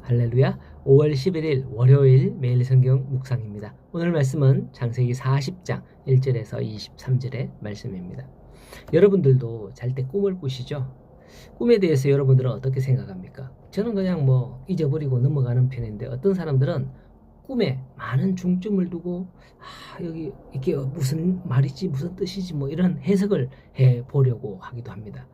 할렐루야. 5월 11일 월요일 매일 성경 묵상입니다. 오늘 말씀은 창세기 40장 1절에서 23절의 말씀입니다. 여러분들도 잘 때 꿈을 꾸시죠? 꿈에 대해서 여러분들은 어떻게 생각합니까? 저는 그냥 잊어버리고 넘어가는 편인데, 어떤 사람들은 꿈에 많은 중점을 두고 여기 이게 무슨 말이지, 무슨 뜻이지, 이런 해석을 해 보려고 하기도 합니다.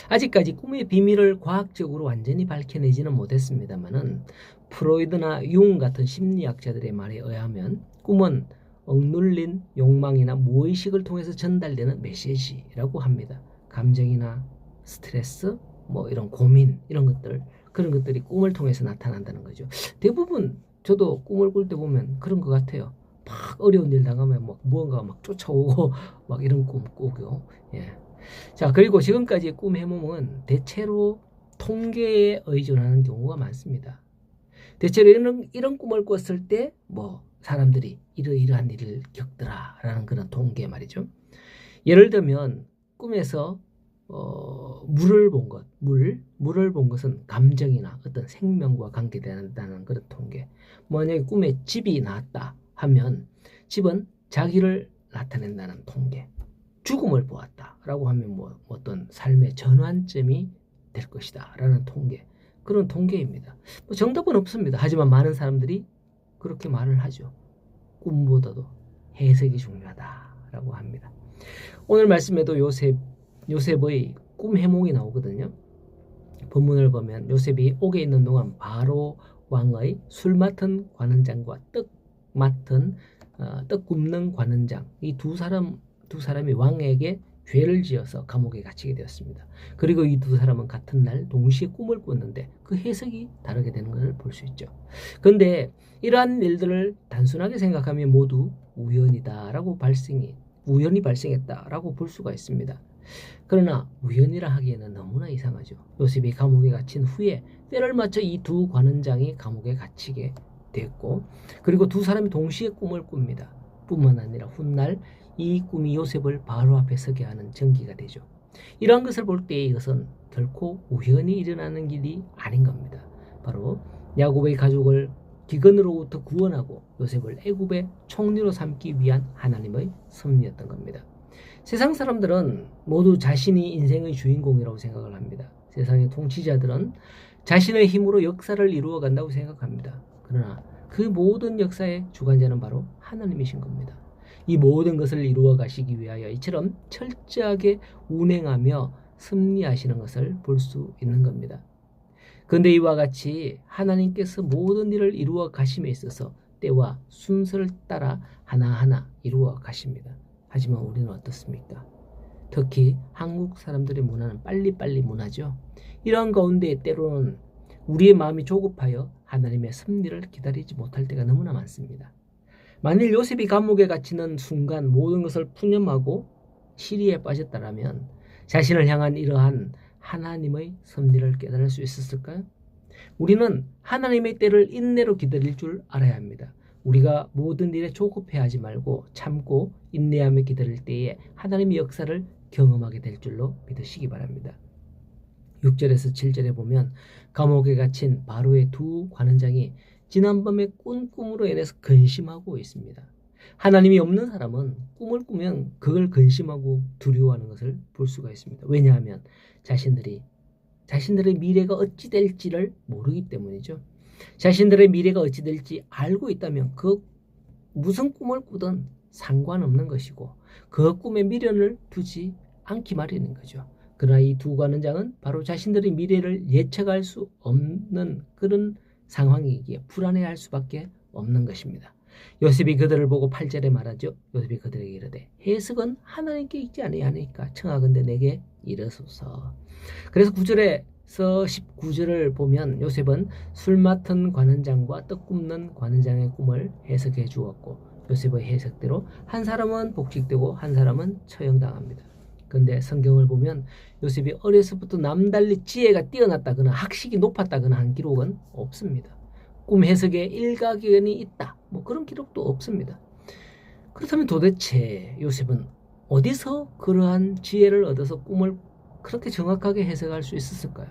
아직까지 꿈의 비밀을 과학적으로 완전히 밝혀내지는 못했습니다만은, 프로이드나 융 같은 심리학자들의 말에 의하면 꿈은 억눌린 욕망이나 무의식을 통해서 전달되는 메시지라고 합니다. 감정이나 스트레스, 이런 고민, 그런 것들이 꿈을 통해서 나타난다는 거죠. 대부분 저도 꿈을 꿀 때 보면 그런 것 같아요. 막 어려운 일 당하면 무언가가 쫓아오고 이런 꿈 꾸고. 예. 자, 그리고 지금까지의 꿈 해몽은 대체로 통계에 의존하는 경우가 많습니다. 대체로 이런 꿈을 꿨을 때 사람들이 이러이러한 일을 겪더라라는 그런 통계 말이죠. 예를 들면 꿈에서 물을 본 것, 물을 본 것은 감정이나 어떤 생명과 관계된다는 그런 통계. 만약에 꿈에 집이 나왔다 하면 집은 자기를 나타낸다는 통계. 죽음을 보았다라고 하면 어떤 삶의 전환점이 될 것이다라는 통계. 그런 통계입니다. 정답은 없습니다. 하지만 많은 사람들이 그렇게 말을 하죠. 꿈보다도 해석이 중요하다라고 합니다. 오늘 말씀에도 요셉의 꿈 해몽이 나오거든요. 본문을 보면 요셉이 옥에 있는 동안 바로 왕의 술 맡은 관원장과 떡 굽는 관원장, 이 두 사람이 왕에게 죄를 지어서 감옥에 갇히게 되었습니다. 그리고 이 두 사람은 같은 날 동시에 꿈을 꿨는데 그 해석이 다르게 되는 것을 볼 수 있죠. 그런데 이러한 일들을 단순하게 생각하면 모두 우연히 발생했다라고 볼 수가 있습니다. 그러나 우연이라 하기에는 너무나 이상하죠. 요셉이 감옥에 갇힌 후에 때를 맞춰 이 두 관원장이 감옥에 갇히게 됐고, 그리고 두 사람이 동시에 꿈을 꿉니다. 뿐만 아니라 훗날 이 꿈이 요셉을 바로 앞에 서게 하는 전기가 되죠. 이러한 것을 볼 때 이것은 결코 우연히 일어나는 일이 아닌 겁니다. 바로 야곱의 가족을 기근으로부터 구원하고 요셉을 애굽의 총리로 삼기 위한 하나님의 섭리였던 겁니다. 세상 사람들은 모두 자신이 인생의 주인공이라고 생각을 합니다. 세상의 통치자들은 자신의 힘으로 역사를 이루어 간다고 생각합니다. 그러나 그 모든 역사의 주관자는 바로 하나님이신 겁니다. 이 모든 것을 이루어 가시기 위하여 이처럼 철저하게 운행하며 섭리하시는 것을 볼 수 있는 겁니다. 그런데 이와 같이 하나님께서 모든 일을 이루어 가심에 있어서 때와 순서를 따라 하나하나 이루어 가십니다. 하지만 우리는 어떻습니까? 특히 한국 사람들의 문화는 빨리빨리 문화죠. 이러한 가운데 때로는 우리의 마음이 조급하여 하나님의 섭리를 기다리지 못할 때가 너무나 많습니다. 만일 요셉이 감옥에 갇히는 순간 모든 것을 푸념하고 시리에 빠졌다라면 자신을 향한 이러한 하나님의 섭리를 깨달을 수 있었을까요? 우리는 하나님의 때를 인내로 기다릴 줄 알아야 합니다. 우리가 모든 일에 조급해하지 말고 참고 인내하며 기다릴 때에 하나님의 역사를 경험하게 될 줄로 믿으시기 바랍니다. 6절에서 7절에 보면 감옥에 갇힌 바로의 두 관원장이 지난밤에 꾼 꿈으로 인해서 근심하고 있습니다. 하나님이 없는 사람은 꿈을 꾸면 그걸 근심하고 두려워하는 것을 볼 수가 있습니다. 왜냐하면 자신들의 미래가 어찌 될지를 모르기 때문이죠. 자신들의 미래가 어찌 될지 알고 있다면 그 무슨 꿈을 꾸든 상관없는 것이고 그 꿈에 미련을 두지 않기 마련인 거죠. 그러나 이 두 관원장은 바로 자신들의 미래를 예측할 수 없는 그런 상황이기에 불안해할 수밖에 없는 것입니다. 요셉이 그들을 보고 8절에 말하죠. 요셉이 그들에게 이르되 해석은 하나님께 있지 아니하니까 청하건대 내게 이르소서. 그래서 9절에서 19절을 보면 요셉은 술 맡은 관원장과 떡 굽는 관원장의 꿈을 해석해 주었고 요셉의 해석대로 한 사람은 복직되고 한 사람은 처형당합니다. 그런데 성경을 보면 요셉이 어려서부터 남달리 지혜가 뛰어났다거나 학식이 높았다거나 한 기록은 없습니다. 꿈 해석에 일가견이 있다, 그런 기록도 없습니다. 그렇다면 도대체 요셉은 어디서 그러한 지혜를 얻어서 꿈을 그렇게 정확하게 해석할 수 있었을까요?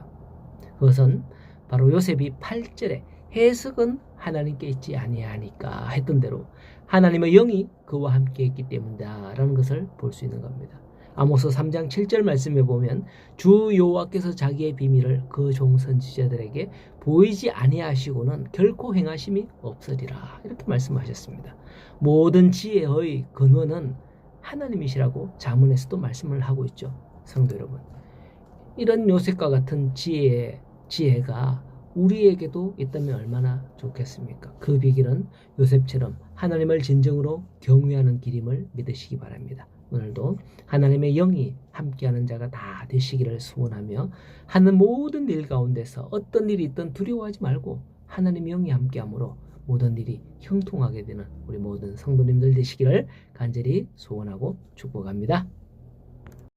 그것은 바로 요셉이 8절에 해석은 하나님께 있지 아니하니까 했던 대로 하나님의 영이 그와 함께 있기 때문이다라는 것을 볼 수 있는 겁니다. 아모스 3장 7절 말씀에 보면 주 여호와께서 자기의 비밀을 그 종 선지자들에게 보이지 아니하시고는 결코 행하심이 없으리라 이렇게 말씀하셨습니다. 모든 지혜의 근원은 하나님이시라고 자문에서도 말씀을 하고 있죠. 성도 여러분, 이런 요셉과 같은 지혜가 우리에게도 있다면 얼마나 좋겠습니까? 그 비결은 요셉처럼 하나님을 진정으로 경외하는 길임을 믿으시기 바랍니다. 오늘도 하나님의 영이 함께하는 자가 다 되시기를 소원하며 하는 모든 일 가운데서 어떤 일이 있든 두려워하지 말고 하나님의 영이 함께함으로 모든 일이 형통하게 되는 우리 모든 성도님들 되시기를 간절히 소원하고 축복합니다.